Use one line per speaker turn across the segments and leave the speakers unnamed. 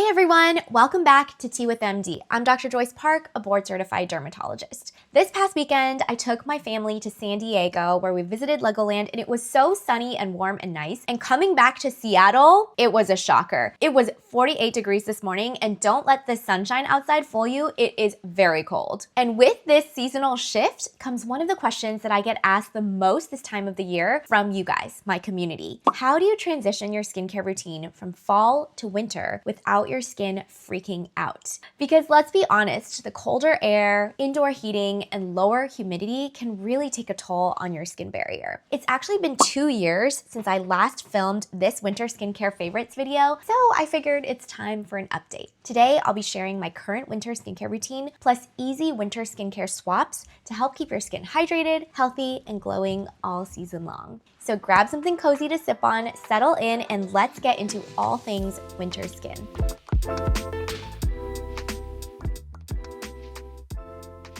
Hey everyone, welcome back to Tea with MD. I'm Dr. Joyce Park, a board-certified dermatologist. This past weekend, I took my family to San Diego where we visited Legoland and it was so sunny and warm and nice. And coming back to Seattle, it was a shocker. It was 48 degrees this morning and don't let the sunshine outside fool you, it is very cold. And with this seasonal shift comes one of the questions that I get asked the most this time of the year from you guys, my community. How do you transition your skincare routine from fall to winter without your skin freaking out? Because let's be honest, the colder air, indoor heating, and lower humidity can really take a toll on your skin barrier. It's actually been 2 years since I last filmed this winter skincare favorites video, so I figured it's time for an update. Today, I'll be sharing my current winter skincare routine plus easy winter skincare swaps to help keep your skin hydrated, healthy, and glowing all season long. So grab something cozy to sip on, settle in, and let's get into all things winter skin.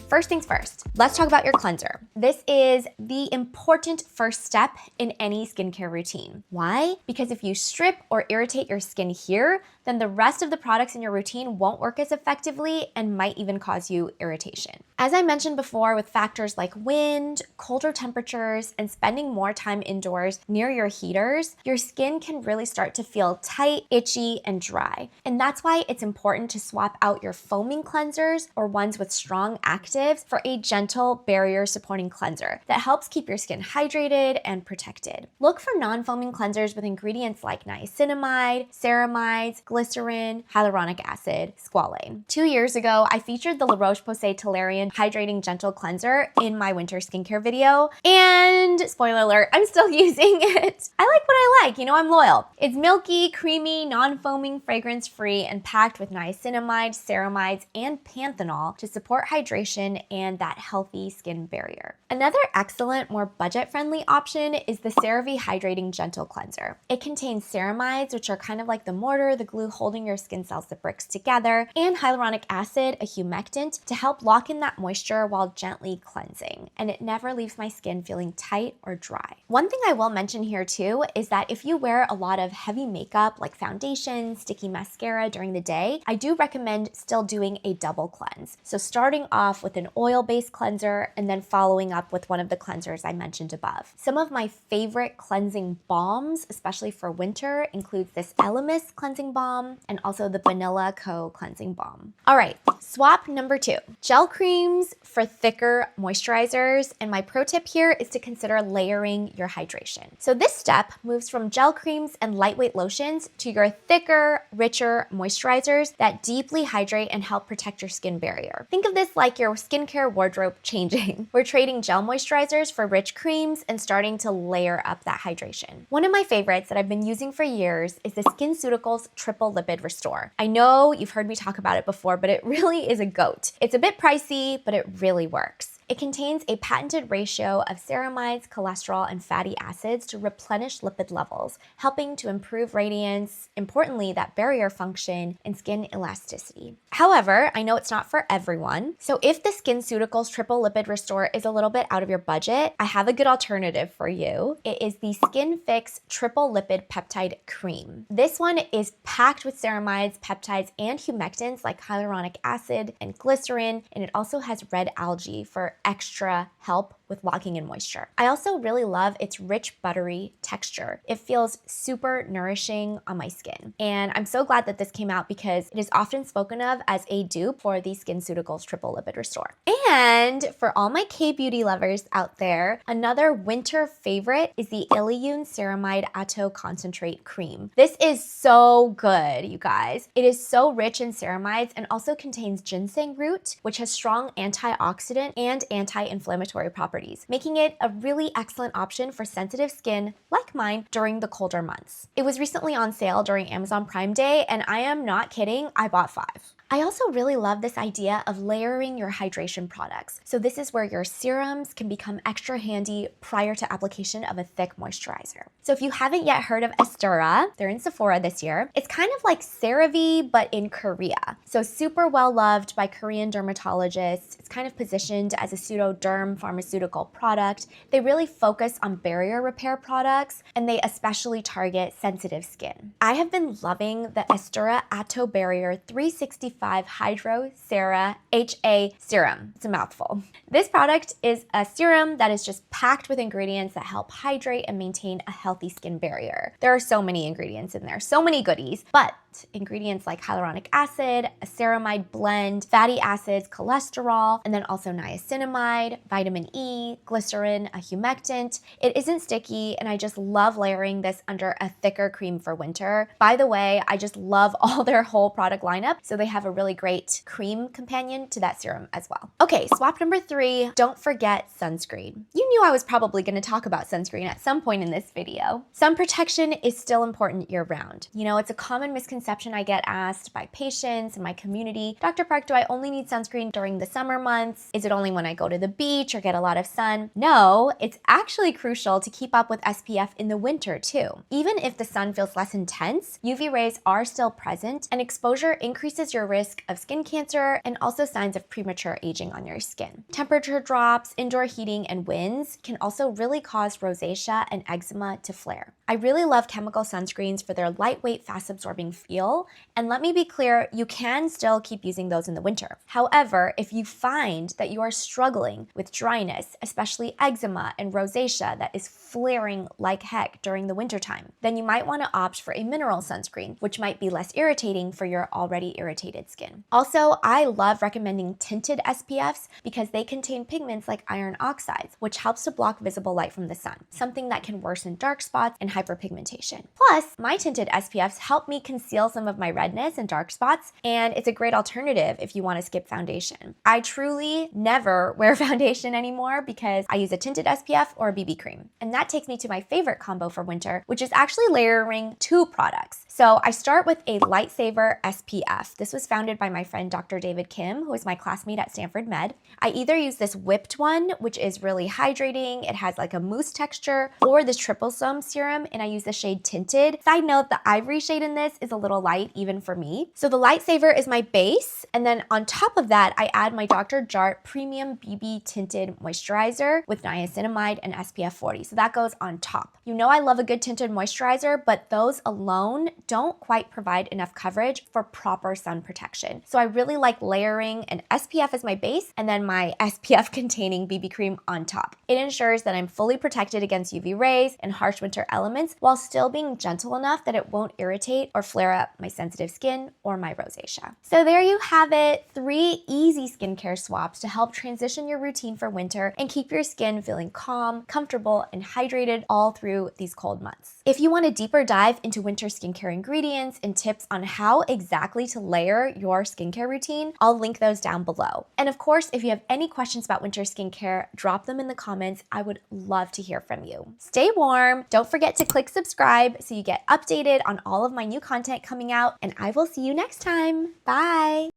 First things first, let's talk about your cleanser. This is the important first step in any skincare routine. Why? Because if you strip or irritate your skin here, then the rest of the products in your routine won't work as effectively and might even cause you irritation. As I mentioned before, with factors like wind, colder temperatures, and spending more time indoors near your heaters, your skin can really start to feel tight, itchy, and dry. And that's why it's important to swap out your foaming cleansers or ones with strong actives for a gentle barrier supporting cleanser that helps keep your skin hydrated and protected. Look for non-foaming cleansers with ingredients like niacinamide, ceramides, glycerin, hyaluronic acid, squalane. 2 years ago, I featured the La Roche-Posay Toleriane Hydrating Gentle Cleanser in my winter skincare video, and spoiler alert, I'm still using it. I like what I like, I'm loyal. It's milky, creamy, non-foaming, fragrance-free, and packed with niacinamide, ceramides, and panthenol to support hydration and that healthy skin barrier. Another excellent, more budget-friendly option is the CeraVe Hydrating Gentle Cleanser. It contains ceramides, which are kind of like the mortar, the glue holding your skin cells, the bricks together, and hyaluronic acid, a humectant, to help lock in that moisture while gently cleansing. And it never leaves my skin feeling tight or dry. One thing I will mention here too is that if you wear a lot of heavy makeup like foundation, sticky mascara during the day, I do recommend still doing a double cleanse. So starting off with an oil-based cleanser and then following up with one of the cleansers I mentioned above. Some of my favorite cleansing balms, especially for winter, includes this Elemis cleansing balm and also the Vanilla Co cleansing balm. All right, swap number 2, gel creams for thicker moisturizers. And my pro tip here is to consider layering your hydration. So this step moves from gel creams and lightweight lotions to your thicker, richer moisturizers that deeply hydrate and help protect your skin barrier. Think of this like your skincare wardrobe changing. We're trading gel moisturizers for rich creams and starting to layer up that hydration. One of my favorites that I've been using for years is the SkinCeuticals Triple Lipid Restore. I know you've heard me talk about it before, but it really is a goat. It's a bit pricey, but it really works. It contains a patented ratio of ceramides, cholesterol, and fatty acids to replenish lipid levels, helping to improve radiance, importantly, that barrier function, and skin elasticity. However, I know it's not for everyone, so if the SkinCeuticals Triple Lipid Restore is a little bit out of your budget, I have a good alternative for you. It is the Skin Fix Triple Lipid Peptide Cream. This one is packed with ceramides, peptides, and humectants like hyaluronic acid and glycerin, and it also has red algae for extra help with locking in moisture. I also really love its rich buttery texture. It feels super nourishing on my skin. And I'm so glad that this came out because it is often spoken of as a dupe for the SkinCeuticals Triple Lipid Restore. And for all my K-beauty lovers out there, another winter favorite is the Iliune Ceramide Atto Concentrate Cream. This is so good, you guys. It is so rich in ceramides and also contains ginseng root, which has strong antioxidant and anti-inflammatory properties, making it a really excellent option for sensitive skin like mine during the colder months. It was recently on sale during Amazon Prime Day, and I am not kidding, I bought 5. I also really love this idea of layering your hydration products. So this is where your serums can become extra handy prior to application of a thick moisturizer. So if you haven't yet heard of Estura, they're in Sephora this year. It's kind of like CeraVe, but in Korea. So super well loved by Korean dermatologists. It's kind of positioned as a pseudo-derm pharmaceutical pharmaceutical product. They really focus on barrier repair products, and they especially target sensitive skin. I have been loving the Estura Atto Barrier 365 Hydro Cera HA Serum. It's a mouthful. This product is a serum that is just packed with ingredients that help hydrate and maintain a healthy skin barrier. There are so many ingredients in there, so many goodies, but ingredients like hyaluronic acid, a ceramide blend, fatty acids, cholesterol, and then also niacinamide, vitamin E, glycerin, a humectant. It isn't sticky, and I just love layering this under a thicker cream for winter. By the way, I just love all their whole product lineup, so they have a really great cream companion to that serum as well. Okay, swap number 3, don't forget sunscreen. You knew I was probably going to talk about sunscreen at some point in this video. Sun protection is still important year-round. You know, it's a common misconception I get asked by patients in my community. Dr. Park, do I only need sunscreen during the summer months? Is it only when I go to the beach or get a lot of sun? No, it's actually crucial to keep up with SPF in the winter too. Even if the sun feels less intense, UV rays are still present, and exposure increases your risk of skin cancer and also signs of premature aging on your skin. Temperature drops, indoor heating, and winds can also really cause rosacea and eczema to flare. I really love chemical sunscreens for their lightweight, fast-absorbing feel, and let me be clear, you can still keep using those in the winter. However, if you find that you are struggling with dryness, especially eczema and rosacea that is flaring like heck during the wintertime, then you might want to opt for a mineral sunscreen, which might be less irritating for your already irritated skin. Also, I love recommending tinted SPFs because they contain pigments like iron oxides, which helps to block visible light from the sun, something that can worsen dark spots and hyperpigmentation. Plus, my tinted SPFs help me conceal some of my redness and dark spots, and it's a great alternative if you want to skip foundation. I truly never wear foundation anymore because I use a tinted SPF or a BB cream. And that takes me to my favorite combo for winter, which is actually layering 2 products. So I start with a Lightsaver SPF. This was founded by my friend Dr. David Kim, who is my classmate at Stanford Med. I either use this whipped one, which is really hydrating, it has like a mousse texture, or this triple soam serum, and I use the shade Tinted. Side note, the ivory shade in this is a little light even for me. So the Lightsaver is my base, and then on top of that, I add my Dr. Jart Premium BB Tinted Moisturizer with niacinamide and SPF 40. So that goes on top. You know I love a good tinted moisturizer, but those alone don't quite provide enough coverage for proper sun protection. So I really like layering an SPF as my base and then my SPF containing BB cream on top. It ensures that I'm fully protected against UV rays and harsh winter elements while still being gentle enough that it won't irritate or flare up my sensitive skin or my rosacea. So there you have it, 3 easy skincare swaps to help transition your routine for winter and keep your skin feeling calm, comfortable, and hydrated all through these cold months. If you want a deeper dive into winter skincare ingredients and tips on how exactly to layer your skincare routine, I'll link those down below. And of course, if you have any questions about winter skincare, drop them in the comments. I would love to hear from you. Stay warm. Don't forget to click subscribe so you get updated on all of my new content coming out, and I will see you next time. Bye.